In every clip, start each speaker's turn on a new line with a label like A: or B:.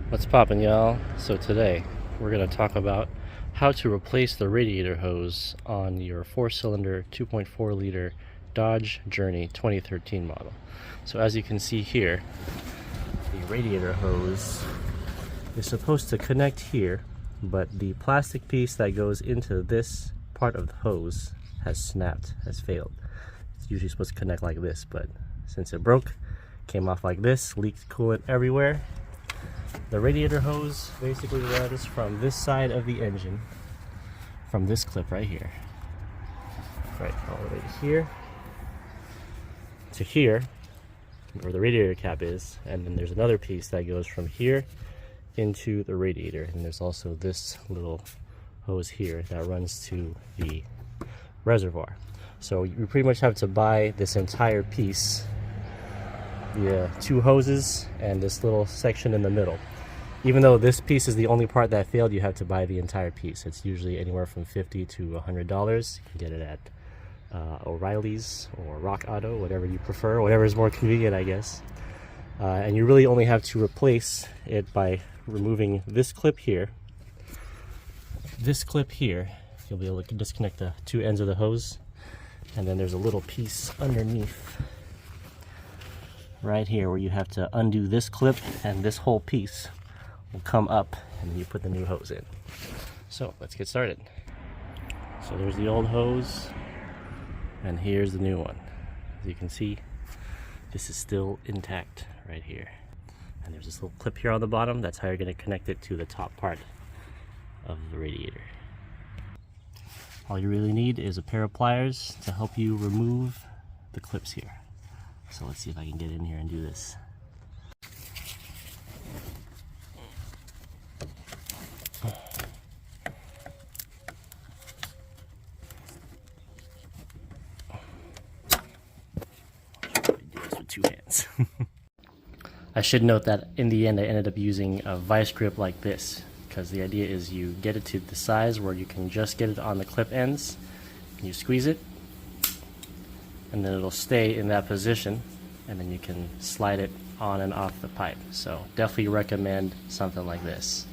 A: What's poppin', y'all? So today we're going to talk about how to replace the radiator hose on your 4-cylinder 2.4 liter Dodge Journey 2013 model. So as you can see here, the radiator hose is supposed to connect here, but the plastic piece that goes into this part of the hose has snapped, has failed. It's usually supposed to connect like this, but since it broke, came off like this, leaked coolant everywhere. The radiator hose basically runs from this side of the engine, from this clip right here, right all the way to here, where the radiator cap is, and then there's another piece that goes from here into the radiator, and there's also this little hose here that runs to the reservoir. So you pretty much have to buy this entire piece, the two hoses and this little section in the middle. Even though this piece is the only part that failed, you have to buy the entire piece. It's usually anywhere from $50 to $100. You can get it at O'Reilly's or Rock Auto, whatever you prefer, whatever is more convenient, I guess. And you really only have to replace it by removing this clip here. This clip here, you'll be able to disconnect the two ends of the hose, and then there's a little piece underneath right here where you have to undo this clip, and this whole piece will come up and then you put the new hose in. So let's get started. So there's the old hose and here's the new one. As you can see, this is still intact right here, and there's this little clip here on the bottom. That's how you're going to connect it to the top part of the radiator. All you really need is a pair of pliers to help you remove the clips here. So let's see if I can get in here and do this. Do this with two hands. I should note that in the end I ended up using a vice grip like this, because the idea is you get it to the size where you can just get it on the clip ends, you squeeze it, and then it'll stay in that position, and then you can slide it on and off the pipe. So definitely recommend something like this.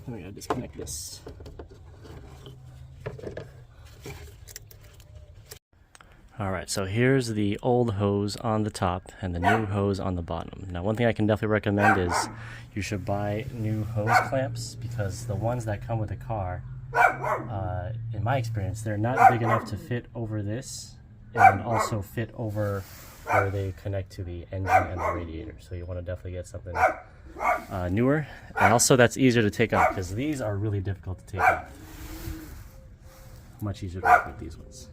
A: I'm gonna disconnect this. Alright, so here's the old hose on the top and the new hose on the bottom. Now, one thing I can definitely recommend is you should buy new hose clamps, because the ones that come with the car, in my experience, they're not big enough to fit over this and also fit over where they connect to the engine and the radiator. So you want to definitely get something newer, and also that's easier to take off, because these are really difficult to take off. Much easier to work with these ones.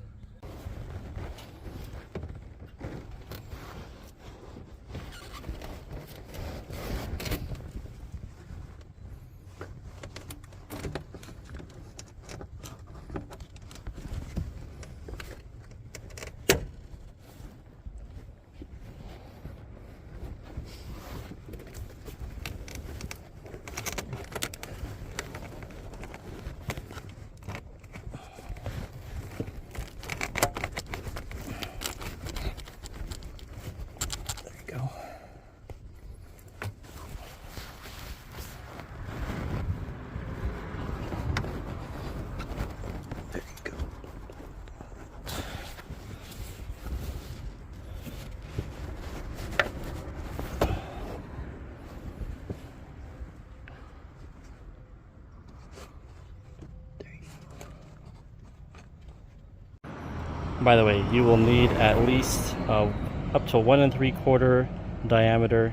A: By the way, you will need at least up to 1 3/4 diameter,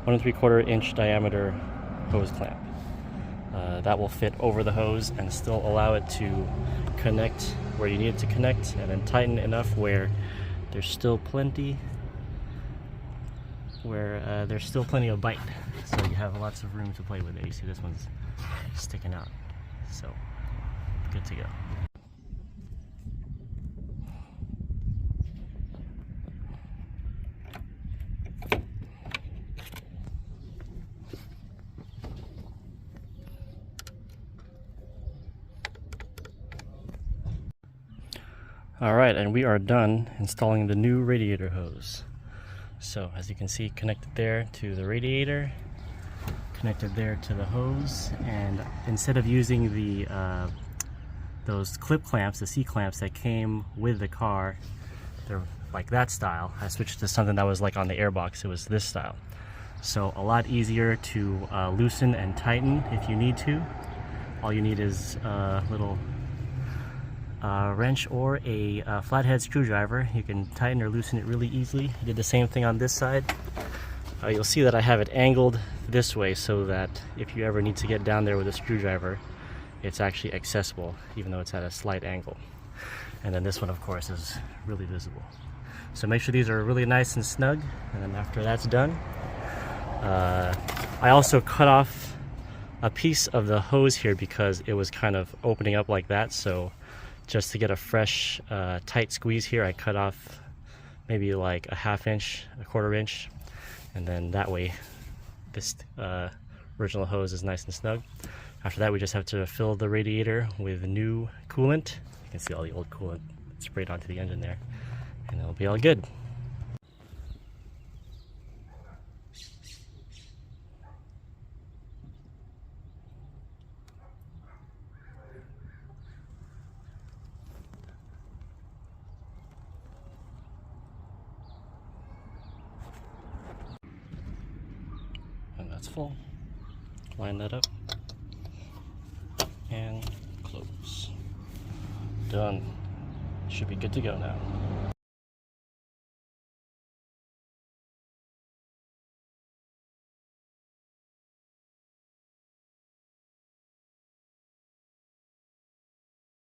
A: 1 3/4 inch diameter hose clamp. That will fit over the hose and still allow it to connect where you need it to connect, and then tighten enough where there's still plenty of bite, so you have lots of room to play with it. You see this one's sticking out, so good to go. Alright, and we are done installing the new radiator hose. So as you can see, connected there to the radiator, connected there to the hose, and instead of using the those clip clamps, the C-clamps that came with the car, they're like that style, I switched to something that was like on the airbox. It was this style. So a lot easier to loosen and tighten if you need to. All you need is a little wrench or a flathead screwdriver. You can tighten or loosen it really easily. I did the same thing on this side. You'll see that I have it angled this way so that if you ever need to get down there with a screwdriver, it's actually accessible even though it's at a slight angle. And then this one, of course, is really visible. So make sure these are really nice and snug, and then after that's done, I also cut off a piece of the hose here because it was kind of opening up like that. So just to get a fresh tight squeeze here, I cut off maybe like a 1/2 inch, a 1/4 inch, and then that way this original hose is nice and snug. After that, we just have to fill the radiator with new coolant. You can see all the old coolant sprayed onto the engine there, and it'll be all good. And that's full. Line that up and close. Done. Should be good to go now.